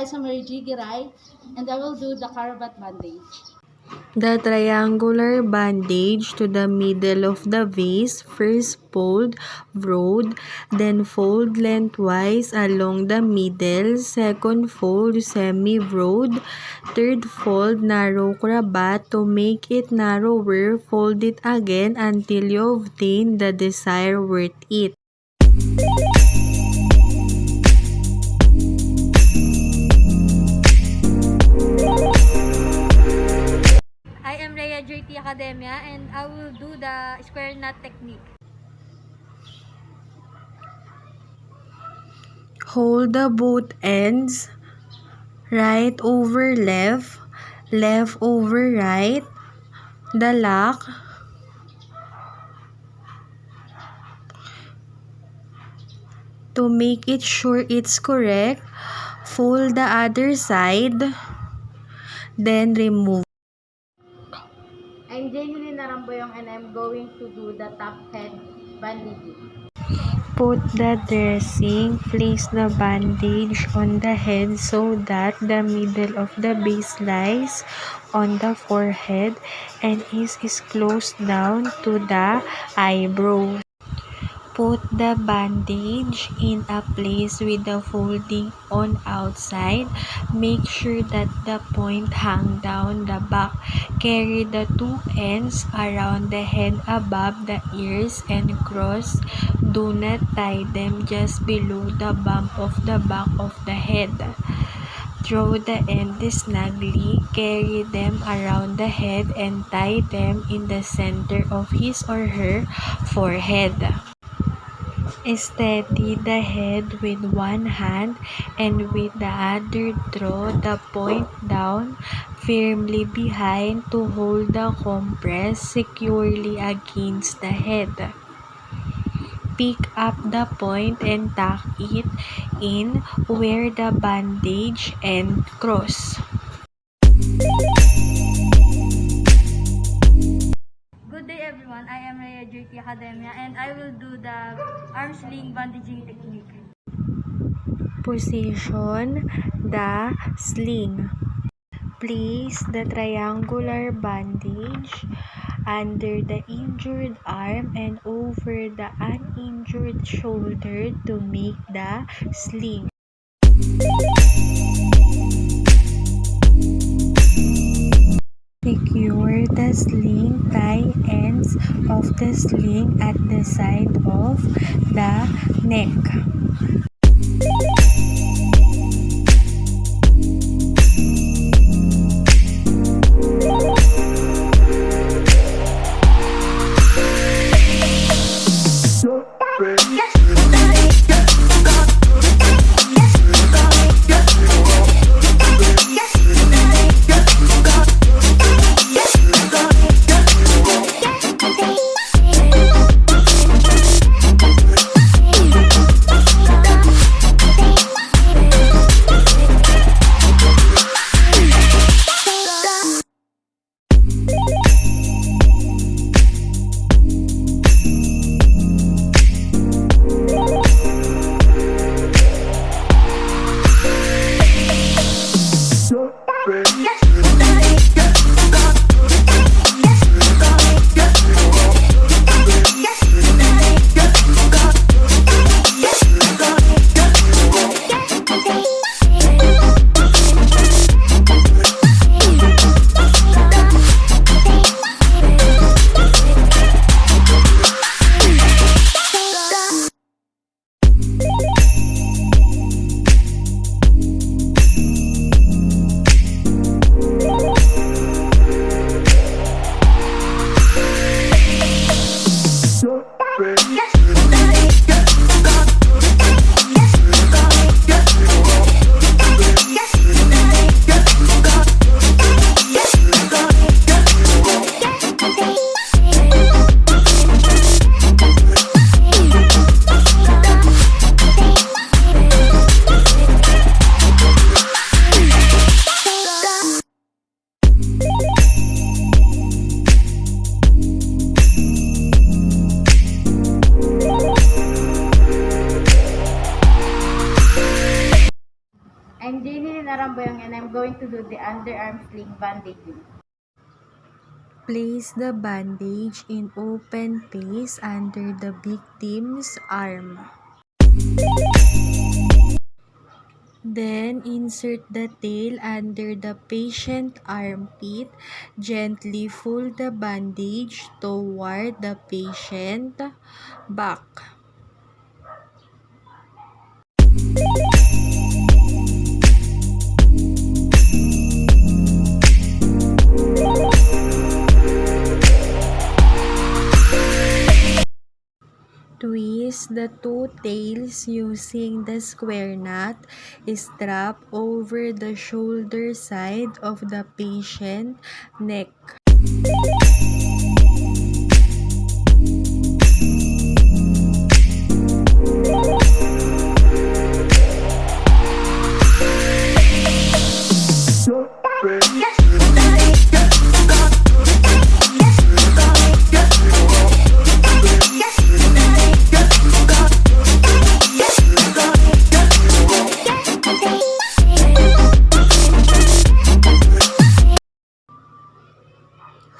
sesame jigirai, and I will do the caravat bandage. The triangular bandage to the middle of the vase, first fold broad, then fold lengthwise along the middle, second fold semi-broad, third fold narrow cravat. To make it narrower, fold it again until you obtain the desired worth it. I am Rhea JT Academia and I will do the square knot technique. Hold the both ends, right over left, left over right, the lock. To make it sure it's correct, fold the other side, then remove. I'm Jenny Naramboyong and I'm going to do the top head bandaging. Put the dressing, place the bandage on the head so that the middle of the base lies on the forehead and is close down to the eyebrows. Put the bandage in a place with the folding on outside. Make sure that the point hang down the back. Carry the two ends around the head above the ears and cross. Do not tie them just below the bump of the back of the head. Throw the end snugly, carry them around the head and tie them in the center of his or her forehead. Steady the head with one hand and with the other draw the point down firmly behind to hold the compress securely against the head. Pick up the point and tuck it in where the bandage ends cross. Good day everyone, I am Rhea JT Academia and I will do the arm sling bandaging technique. Position the sling. Place the triangular bandage under the injured arm and over the uninjured shoulder to make the sling. Secure the sling, tie ends of the sling at the side of the neck. Maramboyang and I'm going to do the underarm sling bandaging. Place the bandage in open place under the victim's arm. Then, insert the tail under the patient's armpit. Gently pull the bandage toward the patient's back. Twist the two tails using the square knot. Strap over the shoulder side of the patient's neck.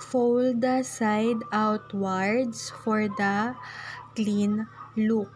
Fold the side outwards for the clean look.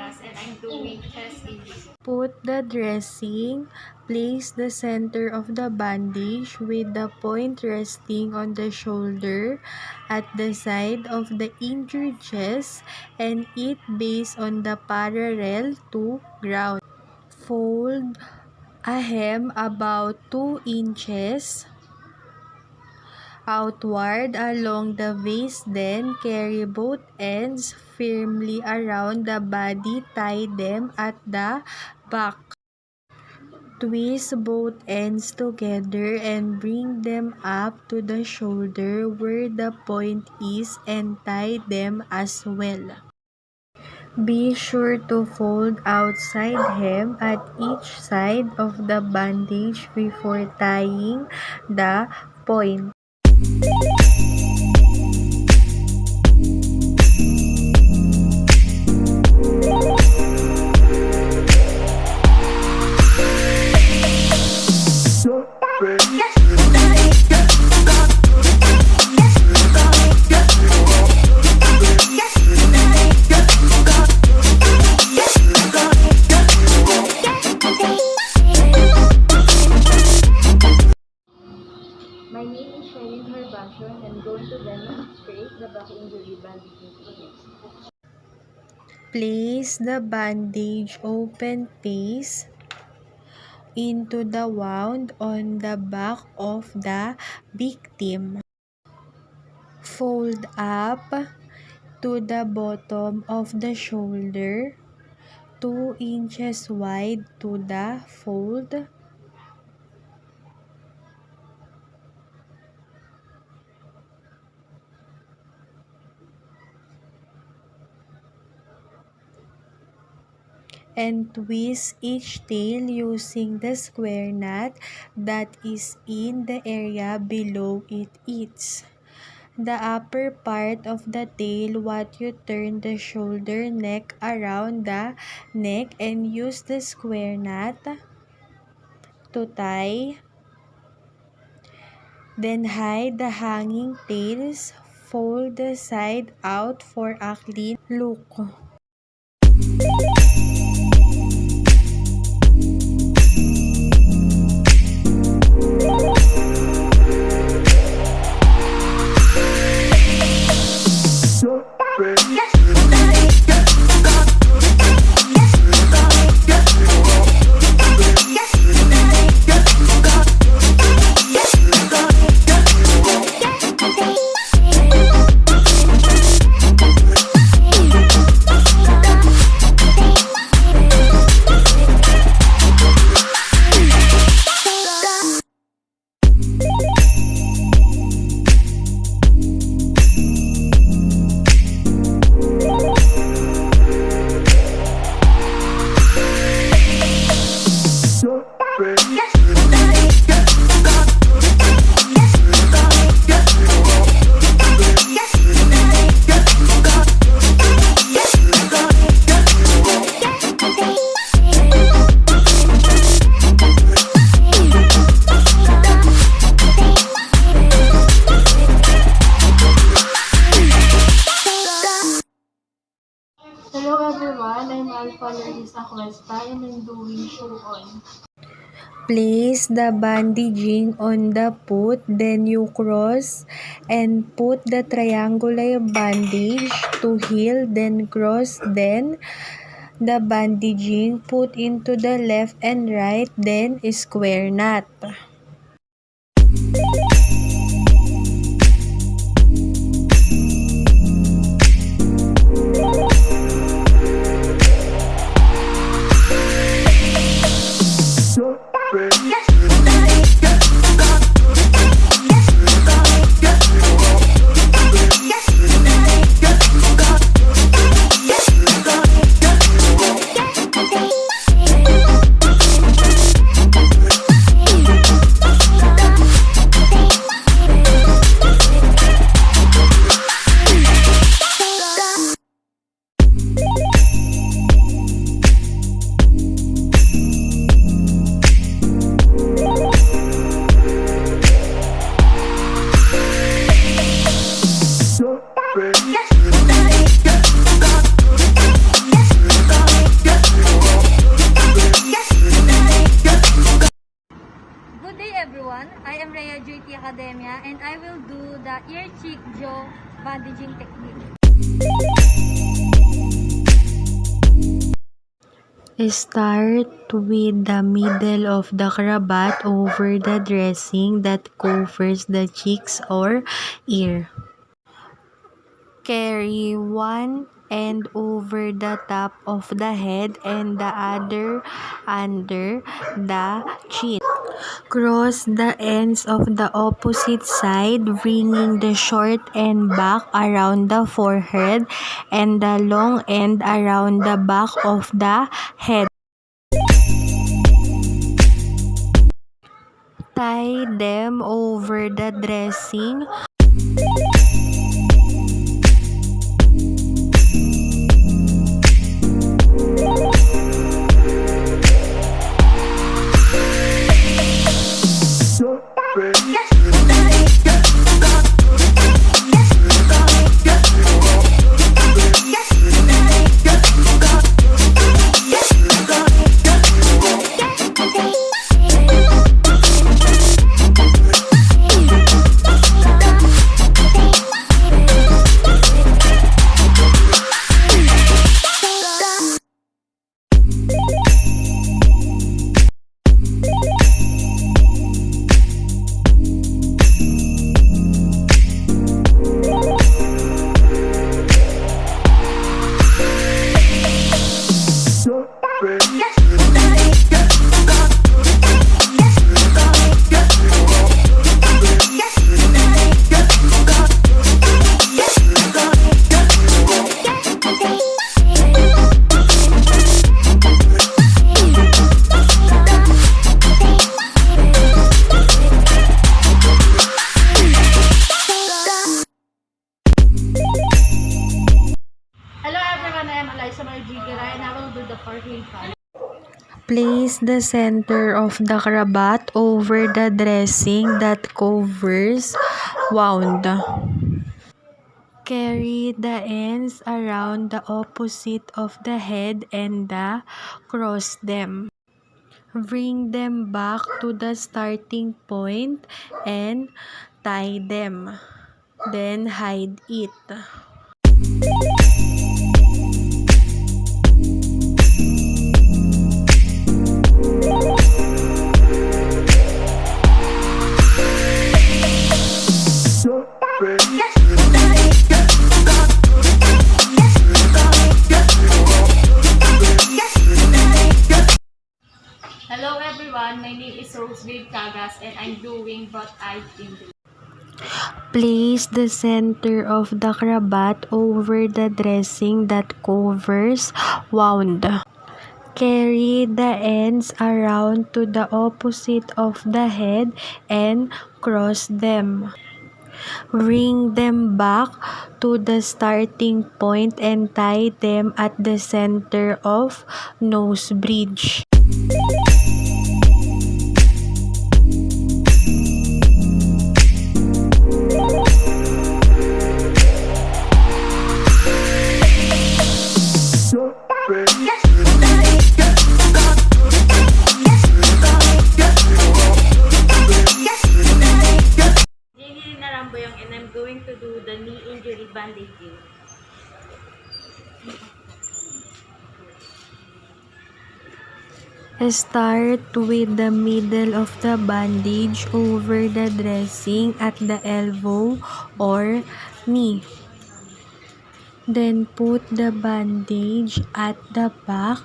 And I'm doing chest injuries. Put the dressing. Place the center of the bandage with the point resting on the shoulder at the side of the injured chest and it based on the parallel to ground. Fold a hem about 2 inches outward along the waist, then carry both ends firmly around the body, tie them at the back. Twist both ends together and bring them up to the shoulder where the point is and tie them as well. Be sure to fold outside hem at each side of the bandage before tying the point. And going to demonstrate the back injury bandaging technique. Place the bandage open face into the wound on the back of the victim. Fold up to the bottom of the shoulder, 2 inches wide to the fold. And twist each tail using the square knot that is in the area below it is. The upper part of the tail, what you turn the shoulder neck around the neck and use the square knot to tie. Then hide the hanging tails. Fold the side out for a clean look. Hello everyone, I'm Alpha Larissa Cuesta and I'm doing show on. Place the bandaging on the foot, then you cross and put the triangular bandage to heel, then cross, then the bandaging put into the left and right, then square knot. Good day everyone, I am Academia and I will do the ear, cheek, jaw bandaging technique. Start with the middle of the cravat over the dressing that covers the cheeks or ear. Carry one end over the top of the head and the other under the chin. Cross the ends of the opposite side, bringing the short end back around the forehead and the long end around the back of the head. Tie them over the dressing. Place the center of the cravat over the dressing that covers wound. Carry the ends around the opposite of the head and cross them. Bring them back to the starting point and tie them. Then hide it. Hello everyone, my name is Rosebabe Cagas and I'm doing butt eye tingling. Place the center of the cravat over the dressing that covers wound. Carry the ends around to the opposite of the head and cross them. Bring them back to the starting point and tie them at the center of nose bridge. And I'm going to do the knee injury bandaging. Start with the middle of the bandage over the dressing at the elbow or knee. Then put the bandage at the back.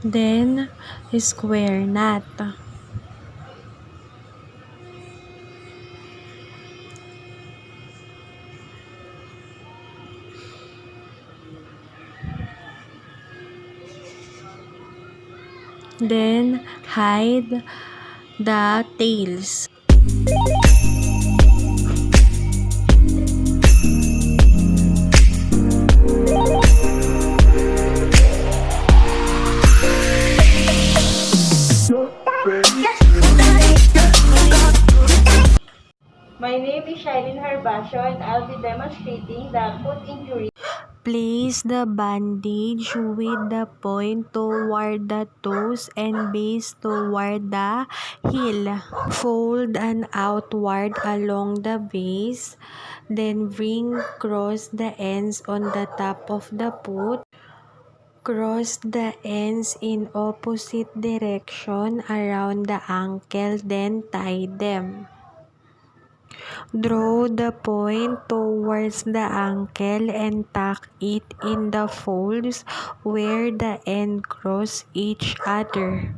Then square knot. Then hide the tails. My name is Shailin Harbasho and I'll be demonstrating the foot injury. Place the bandage with the point toward the toes and base toward the heel. Fold and outward along the base. Then bring cross the ends on the top of the foot. Cross the ends in opposite direction around the ankle, then tie them. Draw the point towards the ankle and tuck it in the folds where the ends cross each other.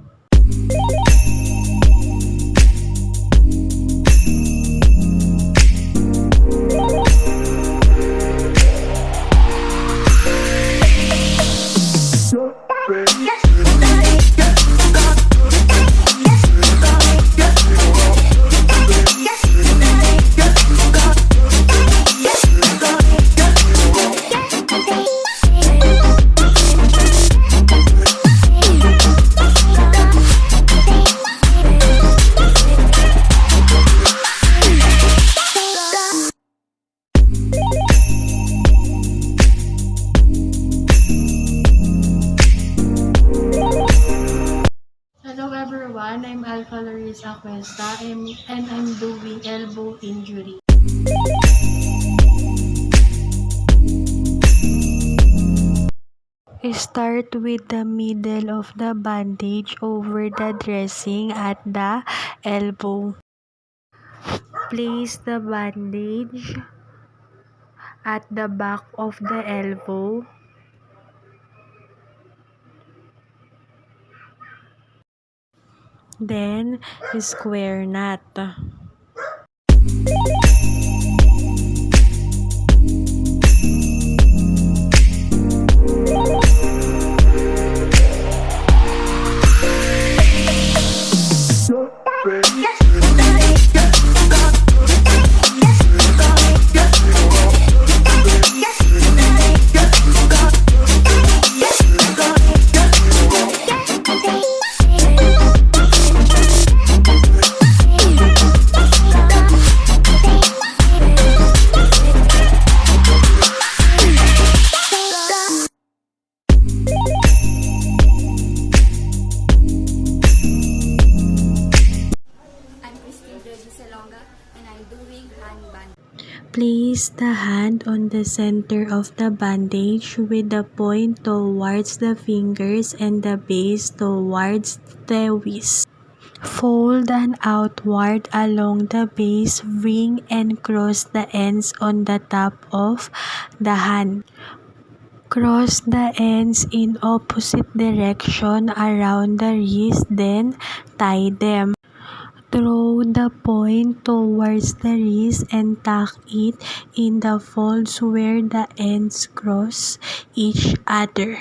Hello everyone, I'm Alpha Larissa Cuesta and I'm doing elbow injury. Start with the middle of the bandage over the dressing at the elbow. Place the bandage at the back of the elbow. Then square knot. Place the hand on the center of the bandage with the point towards the fingers and the base towards the wrist. Fold and outward along the base, wring and cross the ends on the top of the hand. Cross the ends in opposite direction around the wrist, then tie them. Throw the point towards the wrist and tuck it in the folds where the ends cross each other.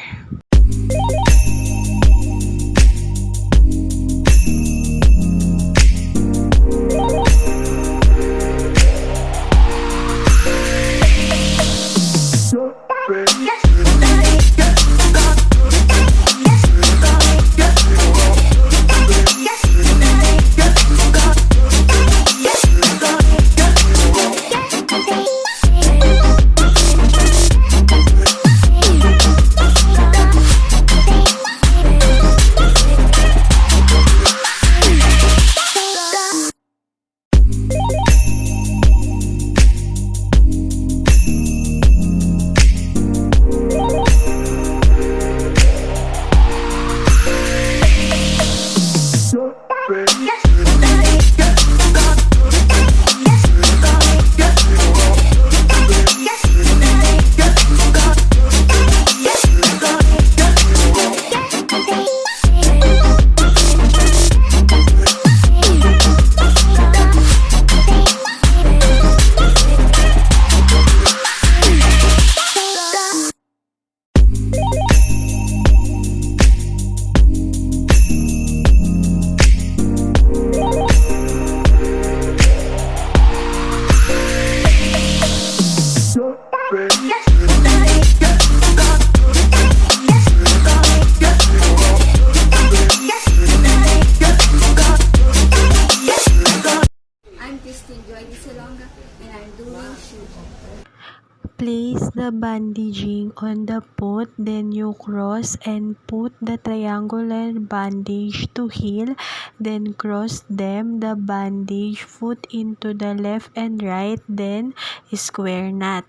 Place the bandaging on the foot, then you cross and put the triangular bandage to heal, then cross them, the bandage foot into the left and right, then square knot.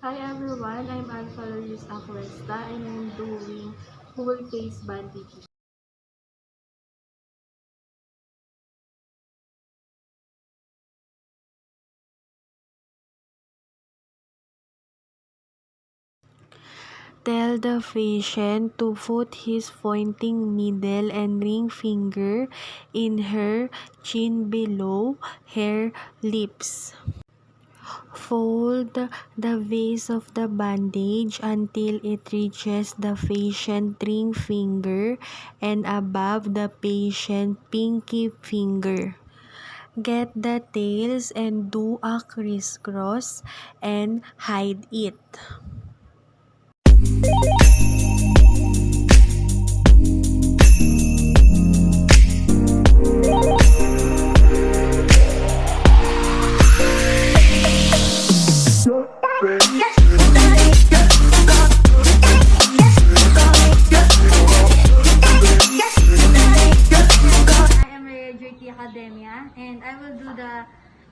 Hi everyone, I'm Alpha Aquesta and I'm doing full face bandaging. Tell the patient to put his pointing needle and ring finger in her chin below her lips. Fold the base of the bandage until it reaches the patient ring finger and above the patient pinky finger. Get the tails and do a crisscross and hide it. Academia, and I will do the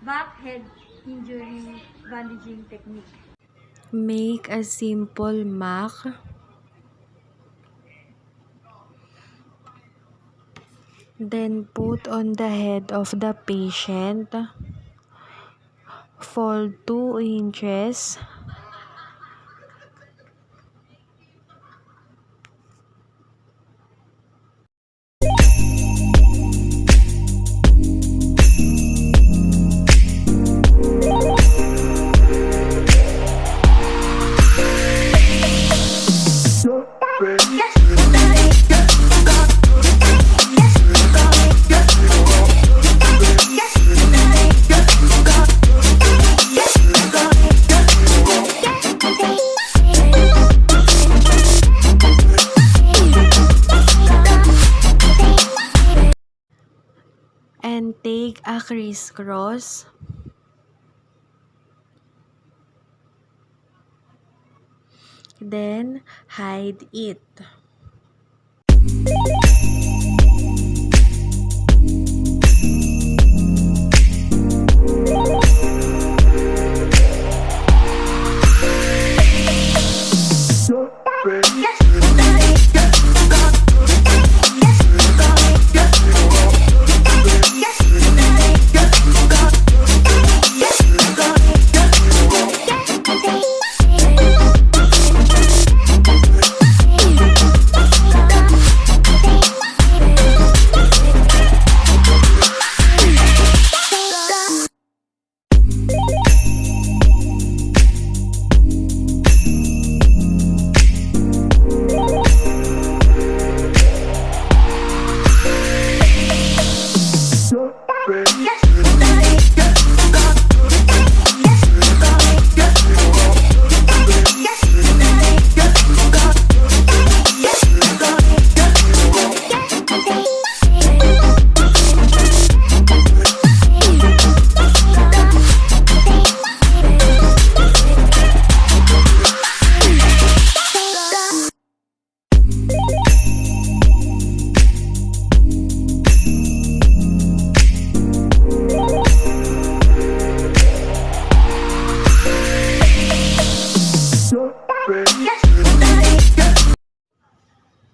back head injury bandaging technique. Make a simple mark. Then put on the head of the patient. Fold 2 inches take a crisscross. Then hide it.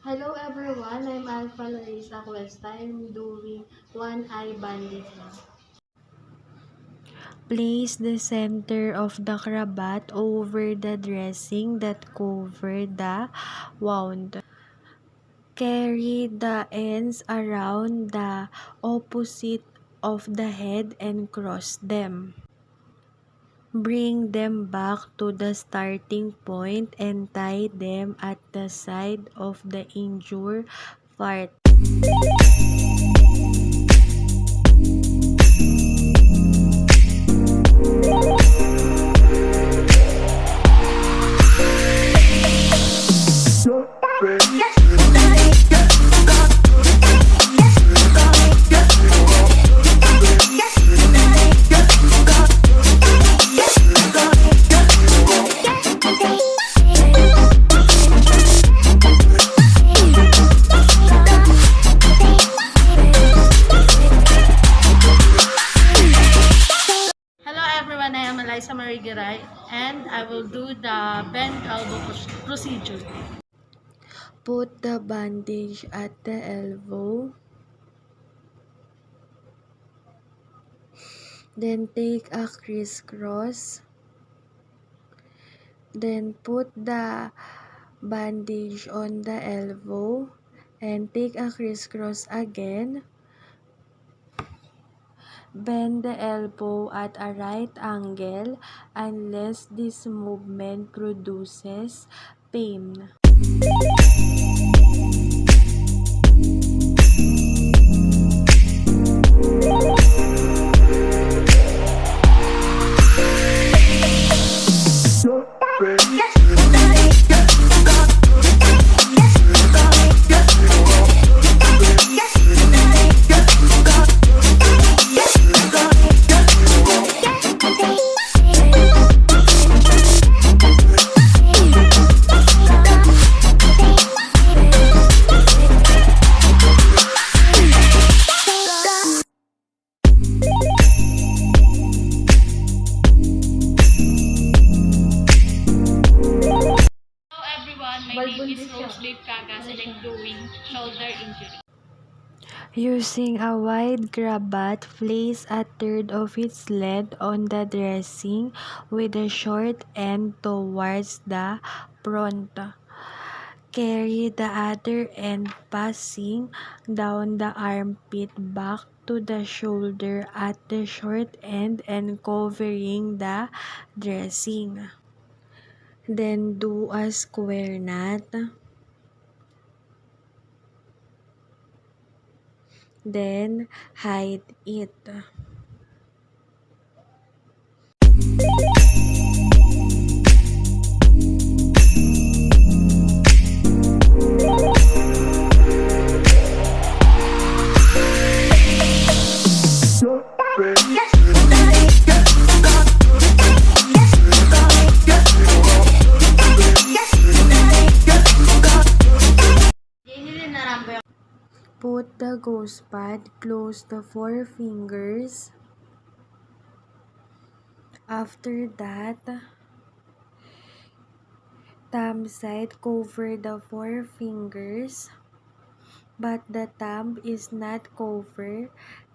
Hello everyone, I'm Alpha Larissa Cuesta. I'm doing one eye bandaging. Place the center of the cravat over the dressing that covered the wound. Carry the ends around the opposite of the head and cross them. Bring them back to the starting point and tie them at the side of the injured part. And I will do the bend elbow procedure. Put the bandage at the elbow. Then take a crisscross. Then put the bandage on the elbow and take a crisscross again. Bend the elbow at a right angle unless this movement produces pain. Using a wide cravat, place a third of its length on the dressing with the short end towards the front. Carry the other end passing down the armpit back to the shoulder at the short end and covering the dressing. Then do a square knot. Then hide it. Put the ghost pad close the four fingers. After that, thumb side cover the four fingers, but the thumb is not covered.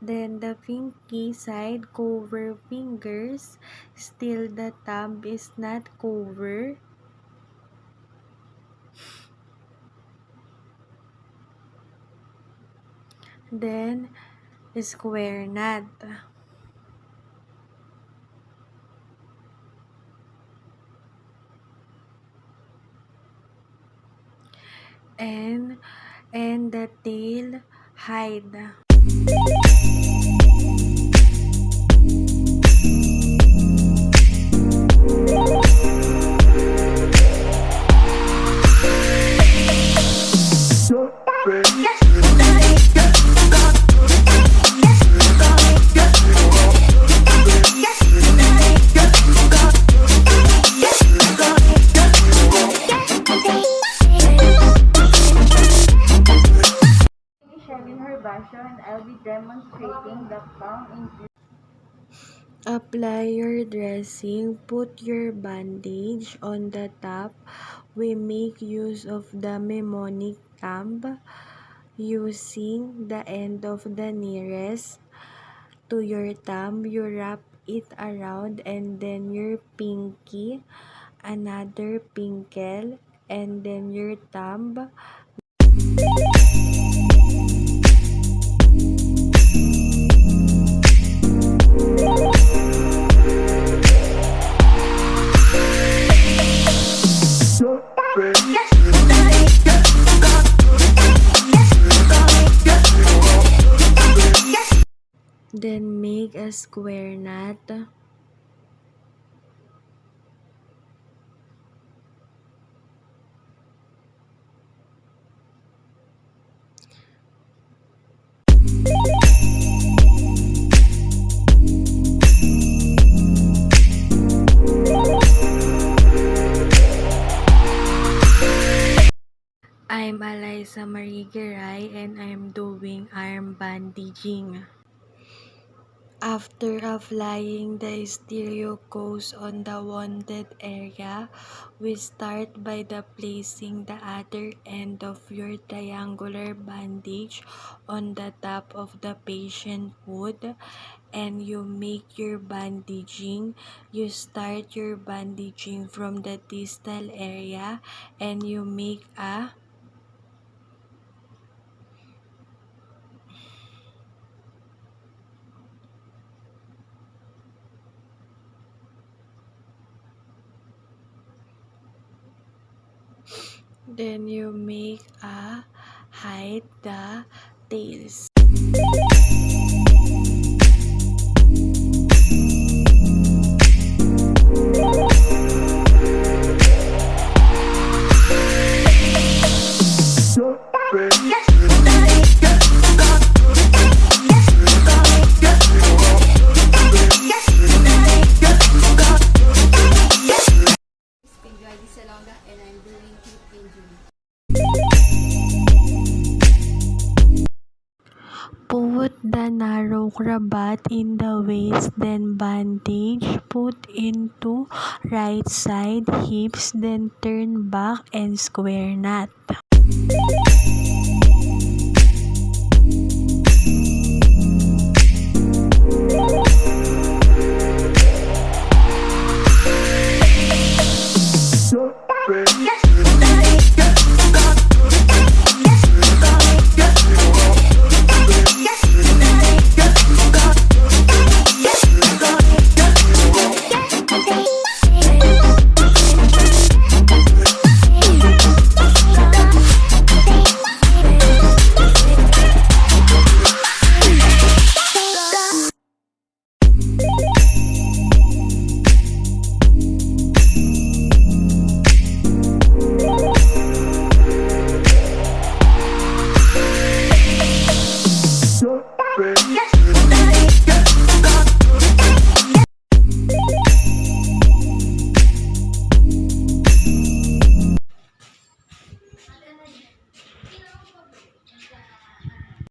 Then the pinky side cover fingers, still the thumb is not covered. Then square knot. And the tail hide. And I'll be demonstrating the palm in. Apply your dressing. Put your bandage on the top. We make use of the mnemonic thumb using the end of the nearest to your thumb. You wrap it around, and then your pinky, another pinkel, and then your thumb. Then make a square knot. I'm Eliza Marie Geray, and I'm doing arm bandaging. After applying the stereo gauze on the wounded area, we start by placing the other end of your triangular bandage on the top of the patient wound, and you make your bandaging. You start your bandaging from the distal area, and you make a then you make a hide the tails. And I'm doing hip injury. Put the narrow cravat in the waist, then bandage. Put into right side hips, then turn back and square knot.